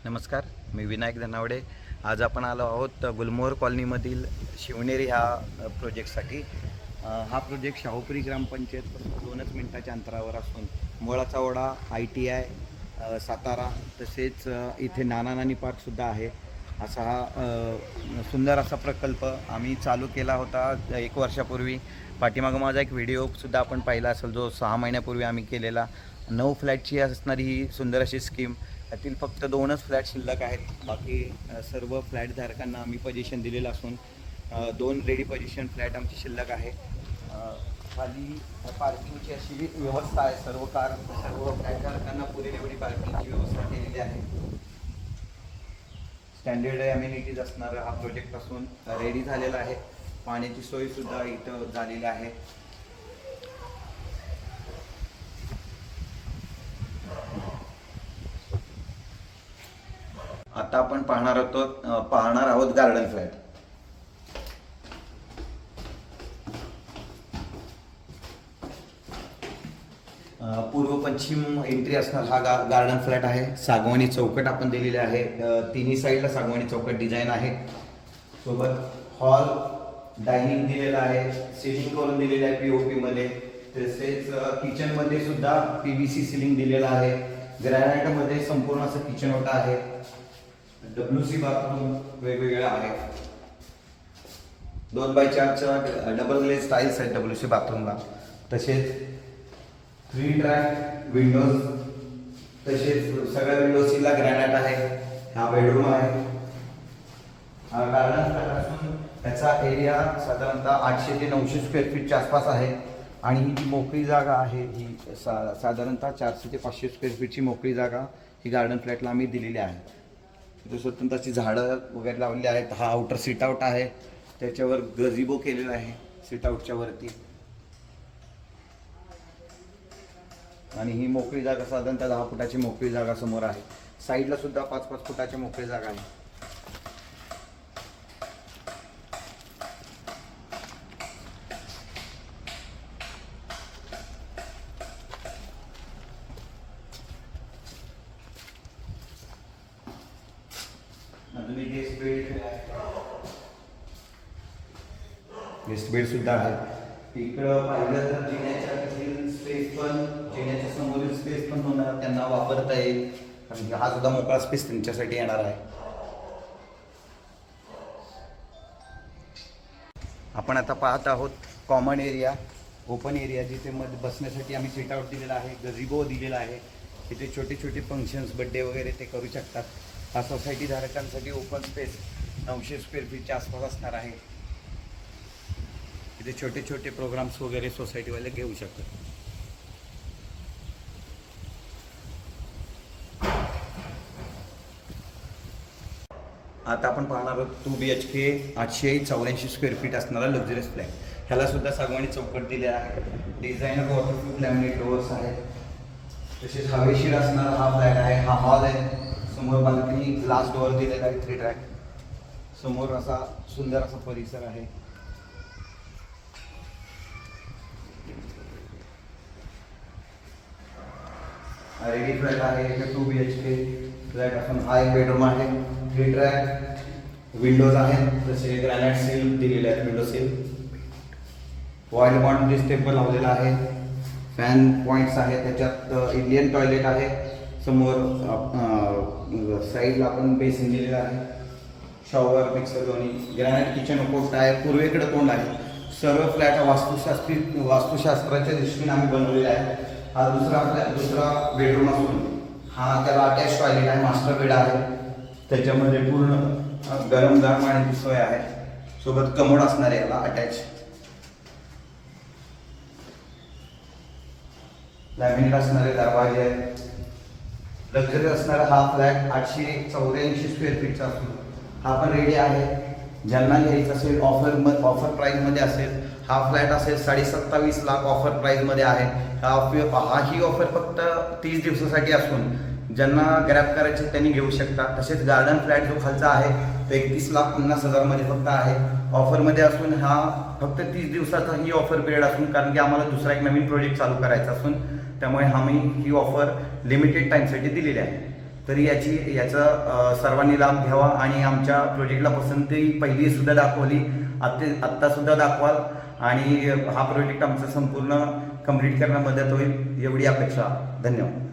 नमस्कार, मी विनायक धनावडे. आज आपण आलो आहोत गुलमोहर कॉलनीमधील शिवनेरी ह्या प्रोजेक्टसाठी. हा प्रोजेक्ट शाहूपुरी ग्रामपंचायतपासून 2च मिनिटाच्या अंतरावर असून मुळाचा ओढा, ITI सातारा, तसेच इथे नाना नानी पार्कसुद्धा आहे. असा हा सुंदर असा प्रकल्प आम्ही चालू केला होता 1 वर्षापूर्वी. पाठीमागं माझा एक व्हिडिओसुद्धा आपण पाहिला असेल, जो 6 महिन्यापूर्वी आम्ही केलेला. 9 फ्लॅटची असणारी ही सुंदर अशी स्कीम. यातील फक्त 2च फ्लॅट शिल्लक आहेत. बाकी सर्व फ्लॅटधारकांना आम्ही पोझिशन दिलेलं असून 2 रेडी पोझिशन फ्लॅट आमची शिल्लक आहे. खाली पार्किंगची अशी व्यवस्था आहे. सर्व फ्लॅटधारकांना पुरेल एवढी पार्किंगची व्यवस्था केलेली आहे. स्टँडर्ड अम्युनिटीज असणारा हा प्रोजेक्ट असून रेडी झालेला आहे. पाण्याची सोयीसुद्धा इथं झालेली आहे. आता आपण पाहणार आहोत गार्डन फ्लॅट. पूर्व पश्चिम एंट्री असणार हा गार्डन फ्लॅट आहे. सागवानी चौकट आपण दिलेले आहे. तिन्ही साईडला सागवानी चौकट डिझाईन आहे. सोबत हॉल, डायनिंग दिलेला आहे. सिलिंग करून दिलेलं आहे POP मध्ये. तसेच किचन मध्ये सुद्धा PVC सिलिंग दिलेला आहे. ग्रॅनाइट मध्ये संपूर्ण असं किचन ओटा आहे. WC बाथरूम वेगवेगळ्या आहेत. 2x4च्या डबल ग्लेज टाईल्स आहेत WC बाथरूमला. तसेच 3 ट्रॅक विंडोज, तसेच सगळ्या विंडोजला ग्रॅनाइट आहे. हा बेडरूम आहे. हा गार्डन फ्लॅट असून त्याचा एरिया साधारणतः 800 ते 900 स्क्वेअर फीटच्या आसपास आहे. आणि ही जी मोकळी जागा आहे ही साधारणतः 400 ते 500 स्क्वेअर फीटची मोकळी जागा ही गार्डन फ्लॅटला आम्ही दिलेली आहे. तिथे स्वतंत्रची झाडं वगैरे लावलेली आहेत. हा आउटर सीट आउट आहे. त्याच्यावर गझिबो केलेला आहे सीट आउटच्या वरती. आणि ही मोकळी जागा साधारणतः 10 फुटाची मोकळी जागा समोर आहे. साईडला सुद्धा 5-5 फुटाची मोकळी जागा आहे. गेस्ट बेड सुद्धा आहे. इकडं पाहिलं तर जिन्याच्या स्पेस पण, जिन्याच्या समोरील स्पेस पण त्यांना वापरता येईल. कारण हा सुद्धा मोकळा स्पेस त्यांच्यासाठी येणार आहे. आपण आता पाहत आहोत कॉमन एरिया, ओपन एरिया, जिथे मध्ये बसण्यासाठी आम्ही सीट आउट दिलेला आहे. गझिबो दिलेला आहे. तिथे छोटे छोटे फंक्शन्स, बड्डे वगैरे ते करू शकतात. हा सोसायटी धारकांसाठी ओपन स्पेस 900 स्क्वेअर फीटच्या आसपास असणार आहे. इथे छोटे छोटे प्रोग्राम्स वगैरे सोसायटीवाले घेऊ शकतात. आता आपण पाहणार आहोत 2 BHK 884 स्क्वेअर फीट असणारा लक्झरियस फ्लॅट. ह्याला सुद्धा सागवानी चौकट दिलेला आहे. डिझायनर वॉटरप्रूफ लॅमिनेट डोअर्स आहेत. तसेच हवेशीर असणारा हा फ्लॅट आहे. हा हॉल आहे. समोर बाल्कनी, ग्लास डोअर दिलेला आहे 3 ट्रॅक. समोर असा सुंदर असा परिसर आहे. रेडी फ्लॅट आहे. 2 BHK फ्लॅट असून हा एक बेडरूम आहे. 3 ट्रॅक विंडोज आहेत. तसे ग्रॅनाइट सील दिलेले आहेत. Window sill, voile bond staple लावलेला आहे. फॅन पॉईंट्स आहेत. त्याच्यात इंडियन टॉयलेट आहे. समोर साईडला आपण बेसिन दिलेला आहे. शॉवर, मिक्सर दोन्ही. ग्रॅनाइट किचन कोर्ट आहे. पूर्वेकडे तोंड आहे. सर्व फ्लॅट वास्तुशास्त्राच्या दृष्टीने आम्ही बनवलेला आहे. हा दुसरा बेडरूम असून हा त्याला अटॅच टॉयलेट आहे. मास्टर बेड आहे. त्याच्यामध्ये पूर्ण गरम पाण्याची सोय आहे. सोबत कमोड असणार आहे याला अटॅच. लॅमिनेट असणारे दरवाजे आहेत. लक्झरी असणारा हा फ्लॅट 884 स्क्वेअर फीटचा असून हा पण रेडी आहे. ज्यांना घ्यायचं असेल ऑफर प्राईजमध्ये असेल, हा फ्लॅट असेल 27.5 लाख ऑफर प्राईजमध्ये आहे. ही ऑफर फक्त 30 दिवसासाठी असून ज्यांना ग्रॅब करायचे त्यांनी घेऊ शकता. तसेच गार्डन फ्लॅट जो खालचा आहे तो 31,50,000 मध्ये फक्त आहे. ऑफरमध्ये असून हा फक्त 30 दिवसाचा ही ऑफर पिरियड असून, कारण की आम्हाला दुसरा एक नवीन प्रोजेक्ट चालू करायचा असून त्यामुळे आम्ही ही ऑफर लिमिटेड टाईमसाठी दिलेली आहे. तरी याचा सर्वांनी लाभ घ्यावा आणि आमच्या प्रोजेक्टला पसंती पहिलीसुद्धा दाखवली, आत्तासुद्धा दाखवाल आणि हा प्रोजेक्ट आमचा संपूर्ण कंप्लीट करण्यात मदत होईल एवढी अपेक्षा. धन्यवाद.